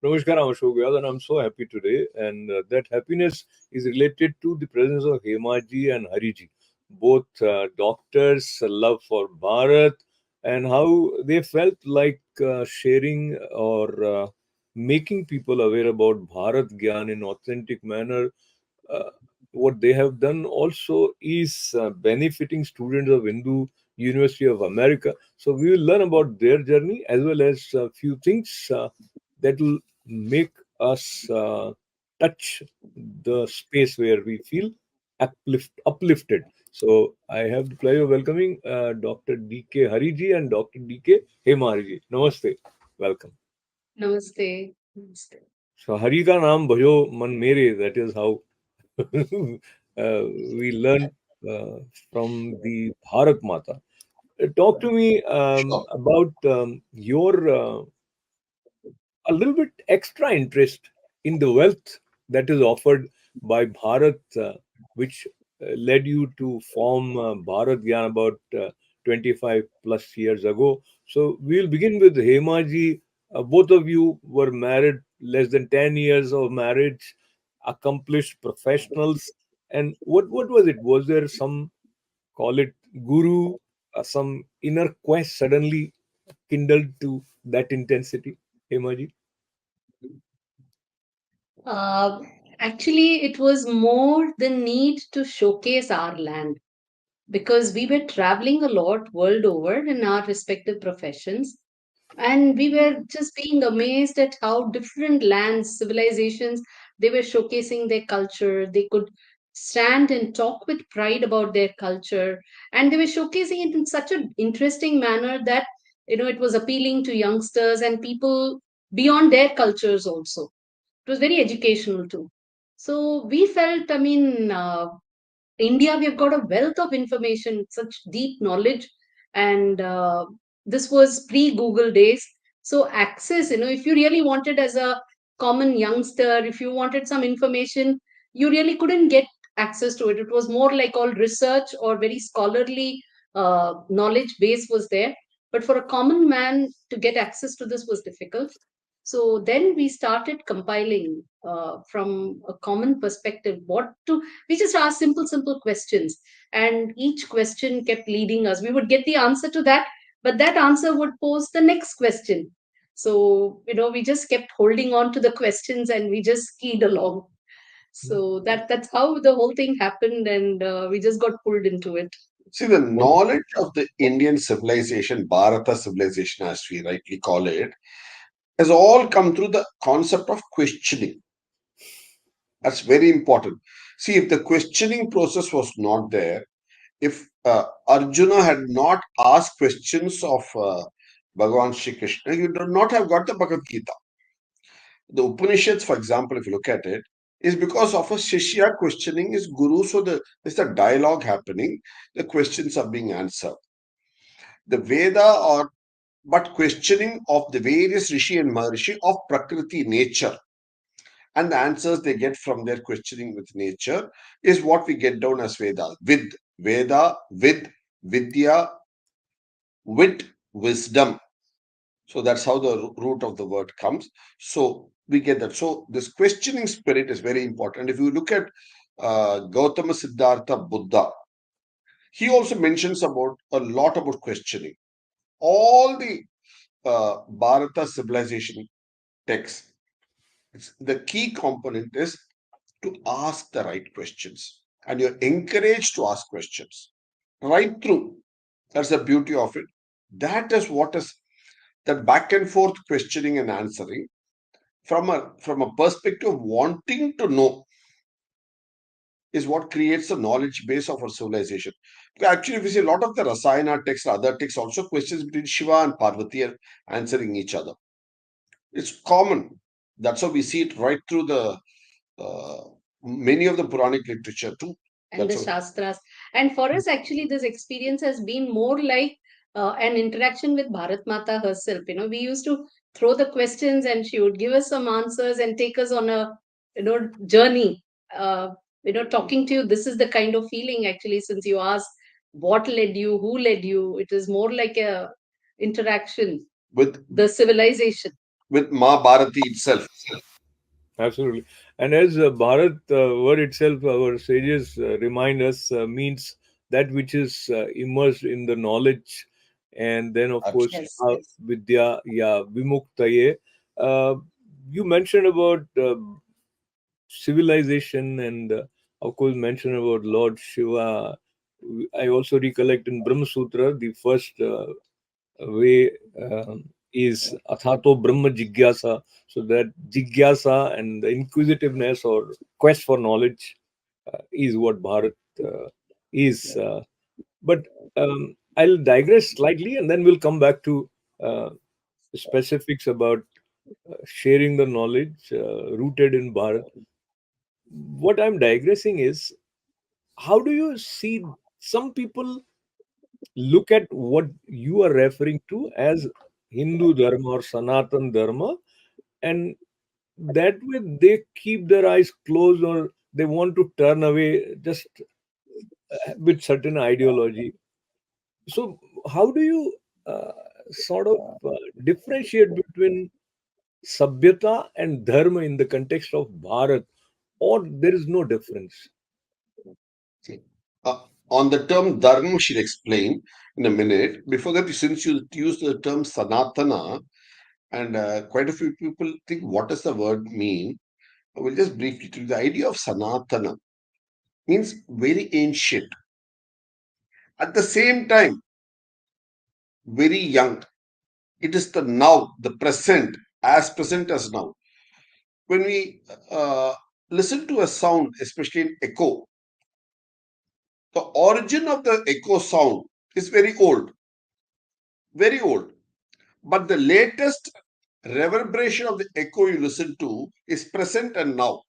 Namaskar, I'm Ashok Vyas, and I'm so happy today. And that happiness is related to the presence of Hema ji and Hari ji, both doctors, love for Bharat, and how they felt like sharing or making people aware about Bharat Gyan in authentic manner. uh, what they have done also is benefiting students of Hindu University of America. So we will learn about their journey as well as a few things that will make us touch the space where we feel uplifted. So I have the pleasure of welcoming Dr. D.K. Hariji and Dr. D.K. Hema Hariji. Namaste. Welcome. Namaste. Namaste. So Hari ka naam bhajo man mere. That is how we learn uh, from the Bharat Mata. Talk to me Sure. about your a little bit extra interest in the wealth that is offered by Bharat, which led you to form Bharat Gyan about 25 plus years ago. So we'll begin with Hemaji. Both of you were married less than 10 years of marriage, accomplished professionals. And what was it? Was there some, call it guru, some inner quest suddenly kindled to that intensity, Hemaji? Uh, Actually, it was more the need to showcase our land because we were traveling a lot world over in our respective professions. And we were just being amazed at how different lands, civilizations, they were showcasing their culture. They could stand and talk with pride about their culture. And they were showcasing it in such an interesting manner that, it was appealing to youngsters and people beyond their cultures also. It was very educational too. So we felt, India, we've got a wealth of information, such deep knowledge, and this was pre-Google days. So access, if you really wanted as a common youngster, if you wanted some information, you really couldn't get access to it. It was more like all research or very scholarly knowledge base was there. But for a common man to get access to this was difficult. So then we started compiling from a common perspective what to we just asked simple questions, and each question kept leading us. We would get the answer to that, but that answer would pose the next question. So we just kept holding on to the questions and we just skied along. So that's how the whole thing happened, and we just got pulled into it. See, the knowledge of the Indian civilization, Bharata civilization, as we rightly call it, has all come through the concept of questioning. That's very important. See, if the questioning process was not there, if Arjuna had not asked questions of Bhagavan Shri Krishna, you would not have got the Bhagavad Gita. The Upanishads, for example, if you look at it, is because of a Shishya questioning his guru. So there's a dialogue happening, the questions are being answered. The Veda or but questioning of the various Rishi and Maharishi of Prakriti nature and the answers they get from their questioning with nature is what we get down as Veda, with Vidya, wit, wisdom. So that's how the root of the word comes. So we get that. So this questioning spirit is very important. If you look at Gautama Siddhartha Buddha, he also mentions about a lot about questioning. All the Bharata civilization texts, the key component is to ask the right questions. And you're encouraged to ask questions right through. That's the beauty of it. That is what is that back and forth questioning and answering from a perspective of wanting to know is what creates the knowledge base of our civilization. Actually, if you see a lot of the Rasayana texts, other texts also questions between Shiva and Parvati are answering each other. It's common. That's how we see it right through the uh, many of the Puranic literature too. And the That's how. Shastras. And for us, actually, this experience has been more like an interaction with Bharat Mata herself. We used to throw the questions and she would give us some answers and take us on a, journey. Talking to you, this is the kind of feeling actually, since you asked what led you, who led you, it is more like a interaction, With the civilization. with Ma Bharati itself. Absolutely. And as Bharat word itself, our sages remind us, means that which is immersed in the knowledge. And then, of course, Absolutely. Yes, yes. Vidya, yeah, Vimuktaye. Uh, you mentioned about civilization and, of course, mentioned about Lord Shiva. I also recollect in Brahma Sutra, the first way is Athato Brahma Jigyasa. So that Jigyasa and the inquisitiveness or quest for knowledge is what Bharat is. But I'll digress slightly and then we'll come back to uh, specifics about sharing the knowledge rooted in Bharat. What I'm digressing is, how do you see some people look at what you are referring to as Hindu Dharma or Sanatan Dharma, and that way they keep their eyes closed or they want to turn away just with certain ideology. So, how do you uh, sort of differentiate between Sabhyata and Dharma in the context of Bharat, or there is no difference? See, on the term dharma, she'll explain in a minute. Before that, since you used the term sanatana, and quite a few people think, what does the word mean? I will just briefly tell you. The idea of sanatana means very ancient. At the same time, very young. It is the now, the present, as present as now. When we listen to a sound, especially in echo, the origin of the echo sound is very old, very old. But the latest reverberation of the echo you listen to is present and now.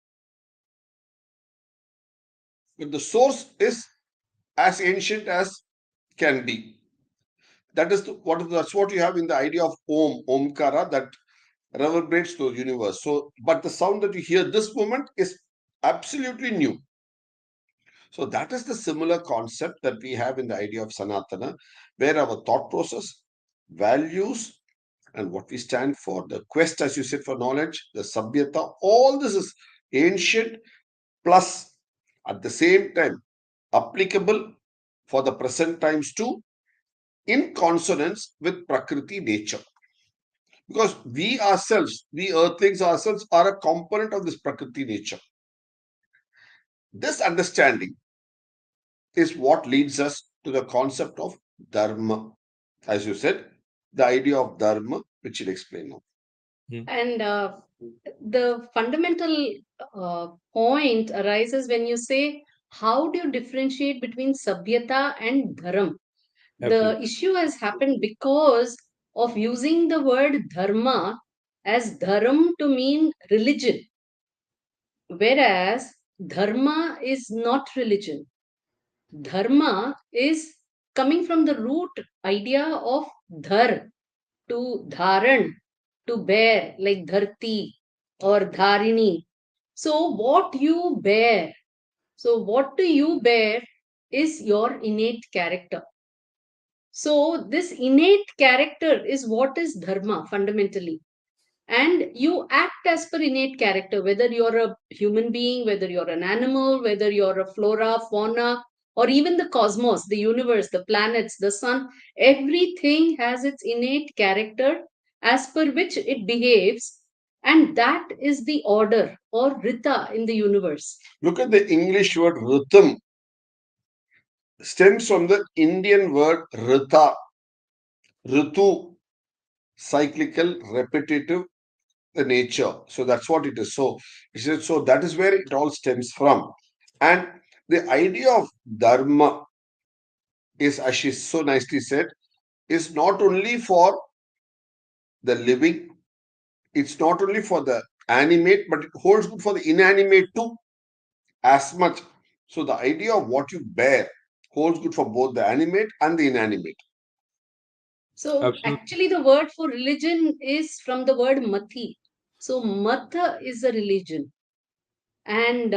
But the source is as ancient as can be. That is that's what you have in the idea of omkara, that reverberates to the universe. So, but the sound that you hear this moment is absolutely new. So that is the similar concept that we have in the idea of Sanatana, where our thought process, values, and what we stand for, the quest, as you said, for knowledge, the Sabhyata, all this is ancient, plus at the same time applicable for the present times too, in consonance with Prakriti nature. Because we ourselves, we earthlings ourselves, are a component of this Prakriti nature. This understanding is what leads us to the concept of dharma. As you said, the idea of dharma, which you'll explain now. Hmm. And the fundamental point arises when you say, how do you differentiate between Sabhyata and Dharam? The Absolutely. issue has happened because of using the word Dharma as Dharam to mean religion, whereas Dharma is not religion. Dharma is coming from the root idea of dhar, to dharan, to bear, like dharti or dharini. So, what you bear, so what do you bear is your innate character. So, this innate character is what is dharma fundamentally. And you act as per innate character, whether you're a human being, whether you're an animal, whether you're a flora, fauna, or even the cosmos, the universe, the planets, the sun. Everything has its innate character as per which it behaves, and that is the order or rita in the universe. Look at the English word rhythm, stems from the Indian word rita, ritu, cyclical, repetitive, the nature. So that's what it is. So, so that is where it all stems from. And the idea of dharma is, as she so nicely said, is not only for the living, it's not only for the animate, but it holds good for the inanimate too, as much. So the idea of what you bear holds good for both the animate and the inanimate. So, Absolutely. actually, the word for religion is from the word mathi. So, matha is a religion. And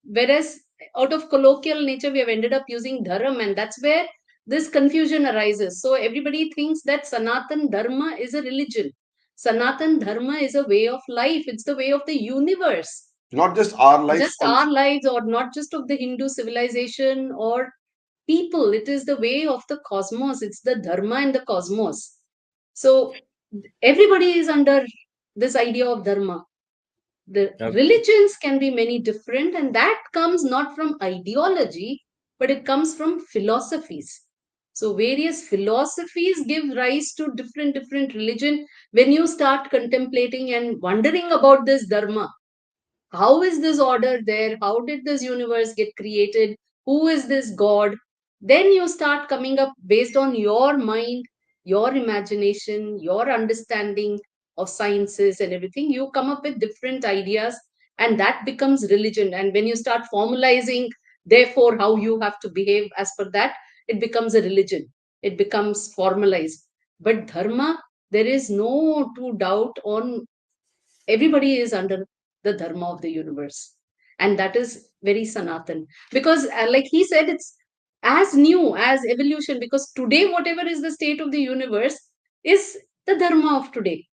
whereas out of colloquial nature, we have ended up using dharam, and that's where this confusion arises. So everybody thinks that Sanatan Dharma is a religion. Sanatan Dharma is a way of life, it's the way of the universe. Not just our life, Just also. our lives, or not just of the Hindu civilization or people. It is the way of the cosmos, it's the Dharma in the cosmos. So everybody is under this idea of Dharma. The religions can be many different, and that comes not from ideology, but it comes from philosophies. So various philosophies give rise to different religion. When you start contemplating and wondering about this Dharma, how is this order there, how did this universe get created, who is this god, then you start coming up based on your mind, your imagination, your understanding of sciences and everything, you come up with different ideas, and that becomes religion. And when you start formalizing therefore how you have to behave as per that, it becomes a religion, it becomes formalized. But dharma, there is no two doubt on, everybody is under the dharma of the universe, and that is very sanatan. Because like he said, it's as new as evolution, because today whatever is the state of the universe is the dharma of today.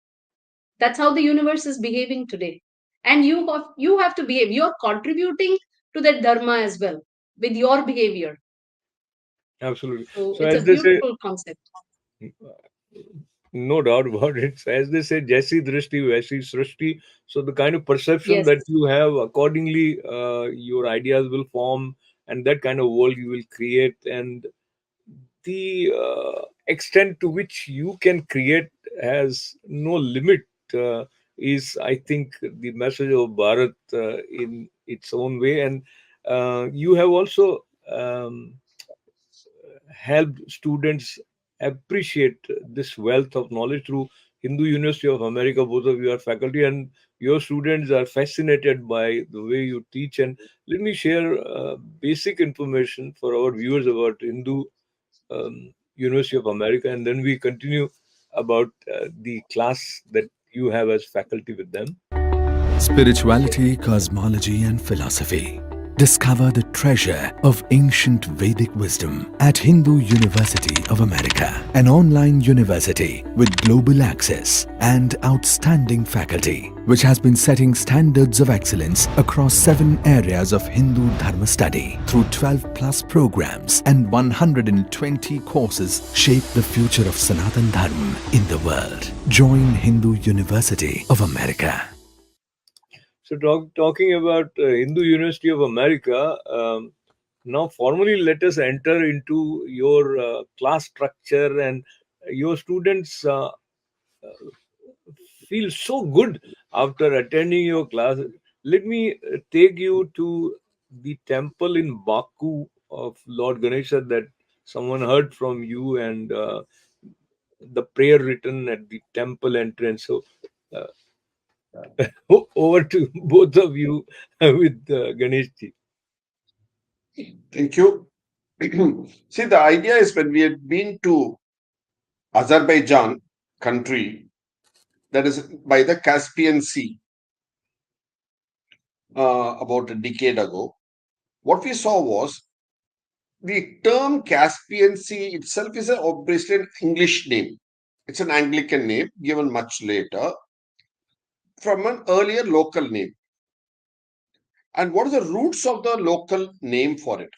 That's how the universe is behaving today, and you have to behave, you are contributing to that dharma as well with your behavior. Absolutely. So So it's as a they say, beautiful concept. no doubt about it. As they say, Jaisi Drishti, Vaisi Srishti. So the kind of perception Yes. that you have, accordingly, your ideas will form, and that kind of world you will create. And the extent to which you can create has no limit. Is, I think, the message of Bharat in its own way, and you have also helped students appreciate this wealth of knowledge through Hindu University of America. Both of you are faculty, and your students are fascinated by the way you teach. And let me share basic information for our viewers about Hindu University of America, and then we continue about the class that you have as faculty with them. Spirituality, cosmology, and philosophy. Discover the treasure of ancient Vedic wisdom at Hindu University of America, an online university with global access and outstanding faculty, which has been setting standards of excellence across 7 areas of Hindu Dharma study through 12 plus programs and 120 courses shape the future of Sanatan Dharma in the world. Join Hindu University of America. So, talking about Hindu University of America, now formally let us enter into your class structure, and your students feel so good after attending your class. Let me take you to the temple in Baku of Lord Ganesha that someone heard from you, and the prayer written at the temple entrance. So, uh, over to both of you with Ganesh ji. Thank you. See, the idea is when we had been to Azerbaijan country, that is by the Caspian Sea, about a decade ago, what we saw was the term Caspian Sea itself is obviously an English name. It's an Anglican name given much later from an earlier local name. And what are the roots of the local name for it?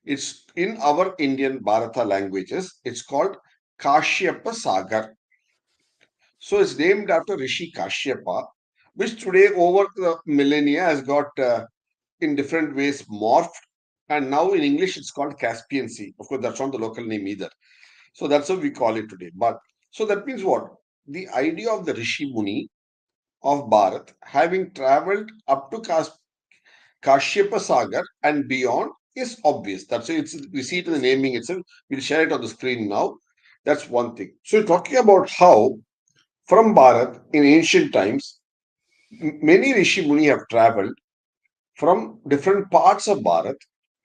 It's in our Indian Bharata languages, it's called Kashyapa Sagar. So it's named after Rishi Kashyapa, which today over the millennia has got in different ways morphed. And now in English, it's called Caspian Sea. Of course, that's not the local name either. So that's what we call it today. But so that means what? The idea of the Rishi Muni of Bharat having traveled up to Kashyapa Sagar and beyond is obvious. That's it's we see it in the naming itself. We'll share it on the screen now. That's one thing. So talking about how from Bharat in ancient times, many Rishi Muni have traveled from different parts of Bharat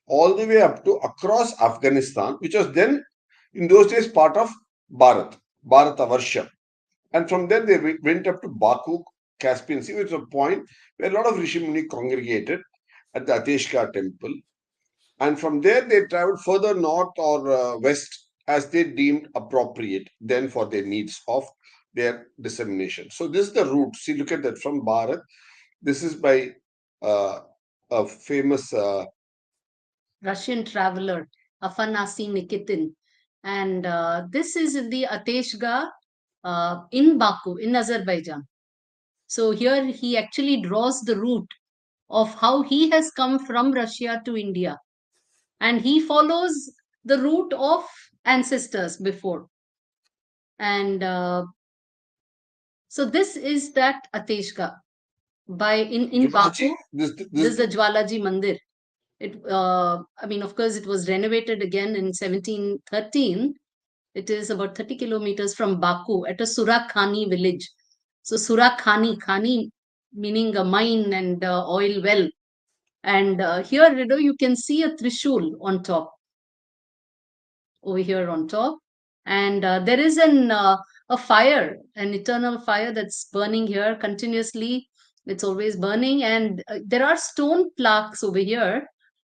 all the way up to across Afghanistan, which was then in those days part of Bharat, Bharatavarsha. And from there they went up to Baku, Caspian Sea, which is a point where a lot of Rishi Muni congregated at the Ateshka temple. And from there they traveled further north or west as they deemed appropriate then for their needs of their dissemination. So this is the route. See, look at that from Bharat. This is by uh, a famous Russian traveler, Afanasy Nikitin. And this is in the Ateshga in Baku, in Azerbaijan. So here he actually draws the route of how he has come from Russia to India. And he follows the route of ancestors before. And so this is that Ateshga in Jwalaji. Baku. This is the Jwalaji Mandir. I mean, of course, it was renovated again in 1713. It is about 30 kilometers from Baku at a Surakhani village. So Khani meaning a mine and oil well. And here, you can see a Trishul on top, over here on top. And there is a fire, an eternal fire that's burning here continuously. It's always burning. And there are stone plaques over here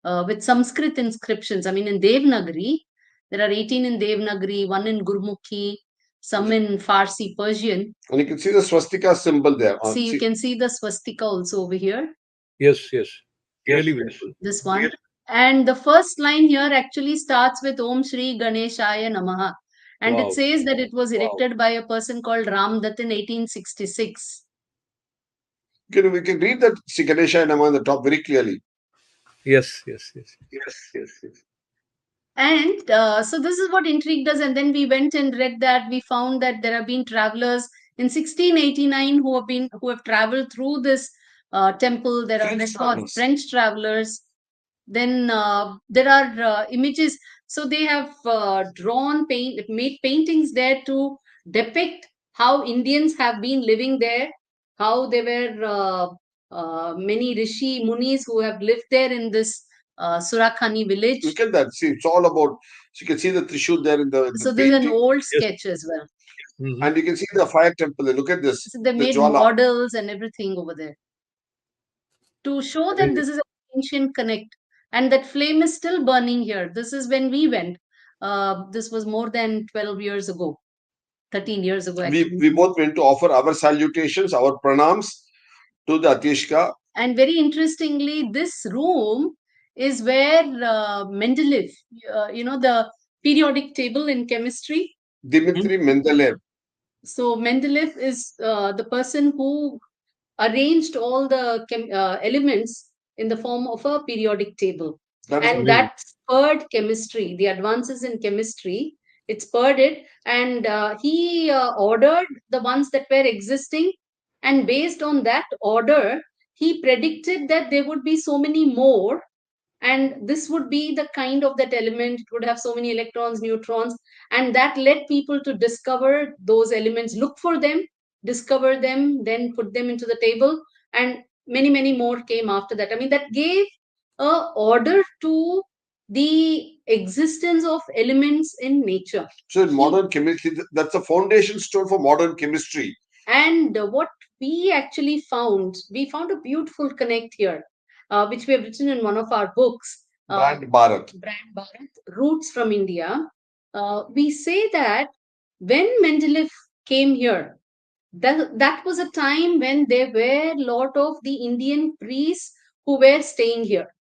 with Sanskrit inscriptions. I mean, in Devnagari, there are 18 in Devnagari, one in Gurmukhi, some in Farsi, Persian. And you can see the swastika symbol there. See, you can see the swastika also over here. Yes, yes. Really beautiful. This one. And the first line here actually starts with Om Shri Ganeshaya Namaha. And Wow. it says that it was erected by a person called Ram Dutt in 1866. We can read that Sri Ganesha Nama on the top very clearly. Yes, yes, yes. And so this is what intrigued us. And then we went and read that. We found that there have been travelers in 1689 who have traveled through this temple. There are records, French travelers. Then there are images. So they have made paintings there to depict how Indians have been living there, how there were many rishi munis who have lived there in this Surakhani village. Look at that. See, it's all about. So you can see the Trishul there in the. So there's an old sketch as well. Mhm. And you can see the fire temple. Look at this. So they made models and everything over there to show that this is an ancient connect, and that flame is still burning here. This is when we went. This was more than 12 years ago, 13 years ago. Actually. We both went to offer our salutations, our pranams to the Ateshka. And very interestingly, this room is where Mendeleev, the periodic table in chemistry. Dmitry Mendeleev. So Mendeleev is the person who arranged all the elements in the form of a periodic table. That spurred chemistry, the advances in chemistry. It spurred it. And he ordered the ones that were existing. And based on that order, he predicted that there would be so many more. And this would be the kind of that element. It would have so many electrons, neutrons. And that led people to discover those elements, look for them, discover them, then put them into the table. And many, many more came after that. I mean, that gave a order to the existence of elements in nature. So in modern chemistry, that's the foundation stone for modern chemistry. And what we actually found a beautiful connect here, which we have written in one of our books, Brand Bharat, Roots from India. We say that when Mendeleev came here, that was a time when there were a lot of the Indian priests who were staying here.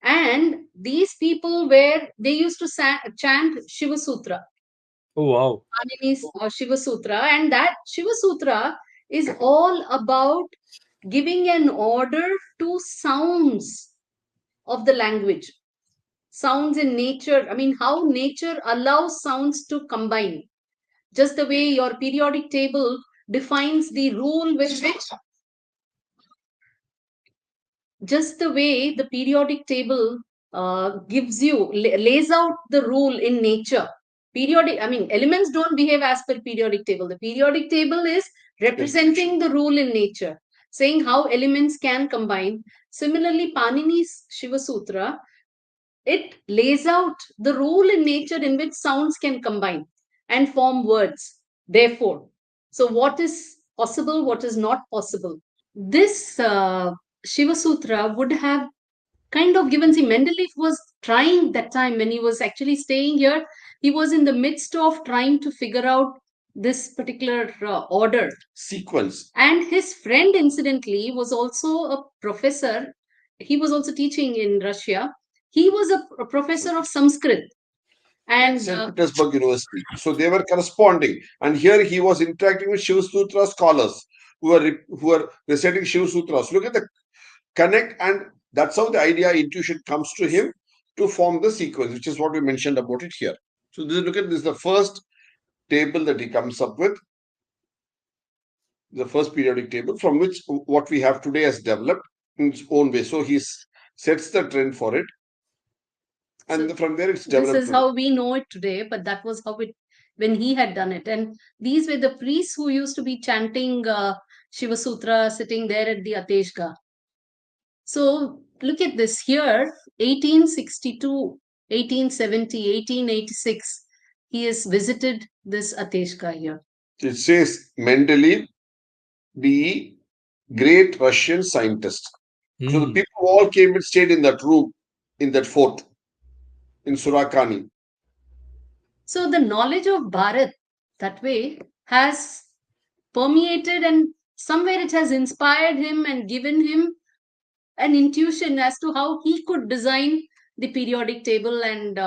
And these people they used to chant Shiva Sutra. Oh, wow. Panini's Shiva Sutra. And that Shiva Sutra is all about giving an order to sounds of the language. Sounds in nature. I mean, how nature allows sounds to combine. Just the way your periodic table defines the rule with which, just the way the periodic table lays out the rule in nature. Elements don't behave as per periodic table. The periodic table is representing the rule in nature, saying how elements can combine. Similarly, Panini's Shiva Sutra, it lays out the rule in nature in which sounds can combine and form words. Therefore, so what is possible, what is not possible? This Shiva Sutra would have kind of given. See, Mendeleev was trying that time when he was actually staying here. He was in the midst of trying to figure out this particular order. Sequence. And his friend, incidentally, was also a professor. He was also teaching in Russia. He was a professor of Sanskrit. And St. Petersburg University. So they were corresponding. And here he was interacting with Shiva Sutra scholars who were reciting Shiva Sutras. Look at the connect, and that's how the idea intuition comes to him to form the sequence, which is what we mentioned about it here. So look at this, the first table that he comes up with, the first periodic table from which what we have today has developed in its own way. So he sets the trend for it, and so from there it's this developed. is how we know it today, but that was how it when he had done it. And these were the priests who used to be chanting Shiva Sutra sitting there at the Ateshga. So look at this here, 1862, 1870, 1886. He has visited this Ateshka here. It says Mendeleev, the great Russian scientist. So the people who all came and stayed in that room, in that fort, in Surakani. So the knowledge of Bharat that way has permeated, and somewhere it has inspired him and given him an intuition as to how he could design the periodic table. And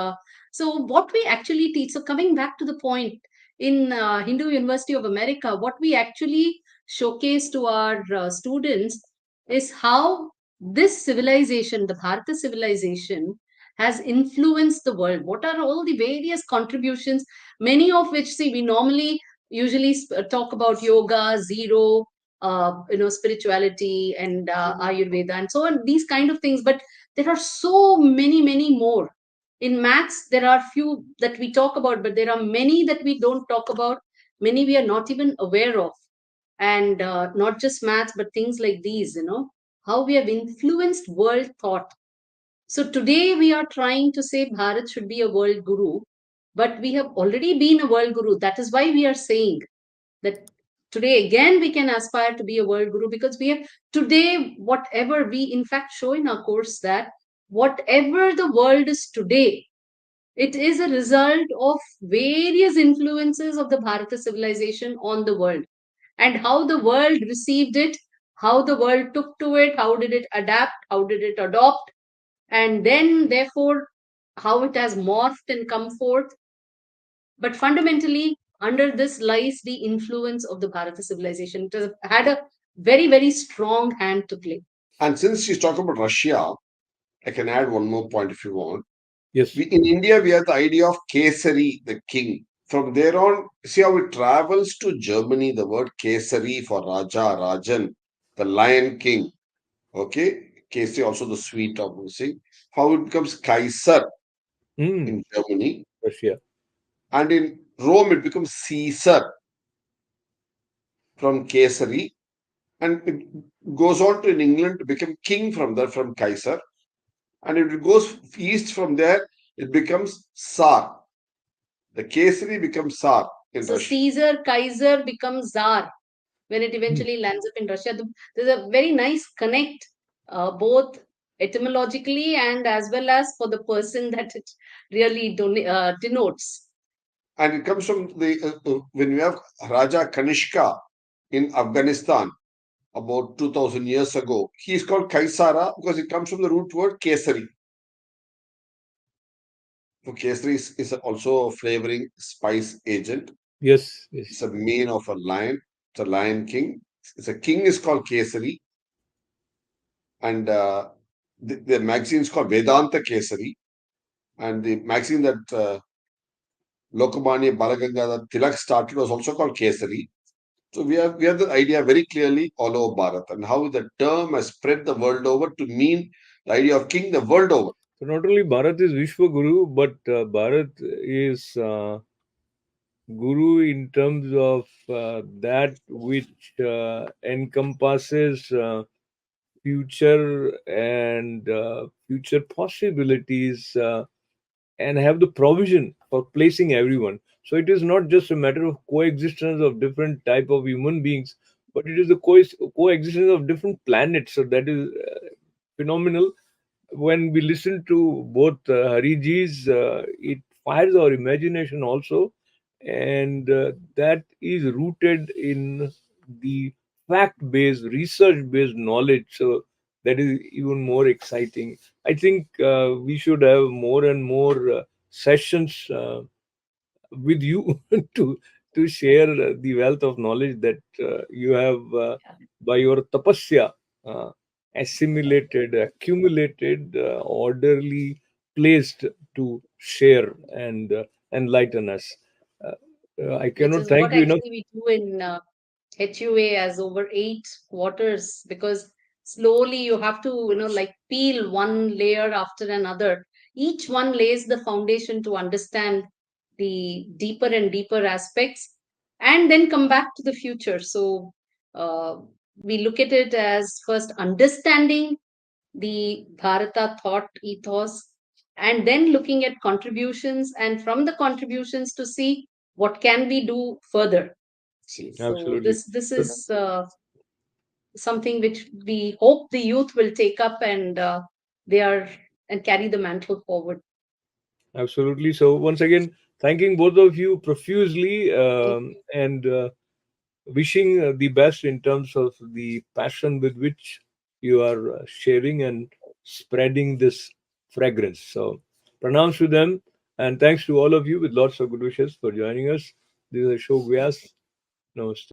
so what we actually teach, so coming back to the point, in Hindu University of America, what we actually showcase to our students is how this civilization, the Bharata civilization, has influenced the world. What are all the various contributions, many of which, see, we normally usually talk about yoga, zero, spirituality, and Ayurveda, and so on, these kind of things. But there are so many more. In maths, there are few that we talk about, but there are many that we don't talk about, many we are not even aware of. And not just maths, but things like these, how we have influenced world thought. So today we are trying to say Bharat should be a world guru, but we have already been a world guru. That is why we are saying that today again we can aspire to be a world guru, because we have today, whatever we in fact show in our course, that whatever the world is today, it is a result of various influences of the Bharata civilization on the world, and how the world received it, how the world took to it, how did it adapt, how did it adopt, and then therefore how it has morphed and come forth. But fundamentally, under this lies the influence of the Bharata civilization. It has had a very strong hand to play. And since she's talking about Russia, I can add one more point if you want. Yes. In India, we have the idea of Kesari, the king. From there on, see how it travels to Germany, the word Kesari for Raja, Rajan, the lion king. Okay? Kesari, also the sweet, obviously. How it becomes Kaiser in Germany. Russia. And in Rome, it becomes Caesar from Kesari. And it goes on to in England to become king from there, from Kaiser. And if it goes east from there, it becomes Tsar. The Kesari becomes Tsar in So Russia. Caesar, Kaiser becomes Tsar when it eventually lands up in Russia. There's a very nice connect, both etymologically and as well as for the person that it really denotes. And it comes from when we have Raja Kanishka in Afghanistan about 2000 years ago. He is called Kaisara because it comes from the root word Kesari. So Kesari is also a flavoring spice agent. Yes. It's a mane of a lion. It's a lion king. It's a king is called Kesari. And the magazine is called Vedanta Kesari. And the magazine that Lokmanya Balagangadhar Tilak started was also called Kesari. So we have the idea very clearly all over Bharat, and how the term has spread the world over to mean the idea of king the world over. So not only Bharat is Vishwa Guru, but Bharat is Guru in terms of that which encompasses future and future possibilities, and have the provision for placing everyone. So it is not just a matter of coexistence of different type of human beings, but it is the coexistence of different planets. So that is phenomenal. When we listen to both Hariji's, it fires our imagination also, and that is rooted in the fact-based, research-based knowledge. So that is even more exciting. I think we should have more and more sessions with you to share the wealth of knowledge that you have by your tapasya uh, assimilated, accumulated, orderly placed to share and enlighten us. Uh, I Which cannot is thank what you enough. actually we do in HUA as over 8 quarters, because slowly you have to, like peel one layer after another. Each one lays the foundation to understand the deeper and deeper aspects, and then come back to the future. So uh, we look at it as first understanding the Bharata thought ethos, and then looking at contributions, and from the contributions to see what can we do further. See, so Absolutely. this So, is something which we hope the youth will take up, and they are and carry the mantle forward. absolutely. So once again, thanking both of you profusely, Thank and wishing the best in terms of the passion with which you are sharing and spreading this fragrance. So, pranams to them, and thanks to all of you with lots of good wishes for joining us. This is Ashok Vyas. Namaste.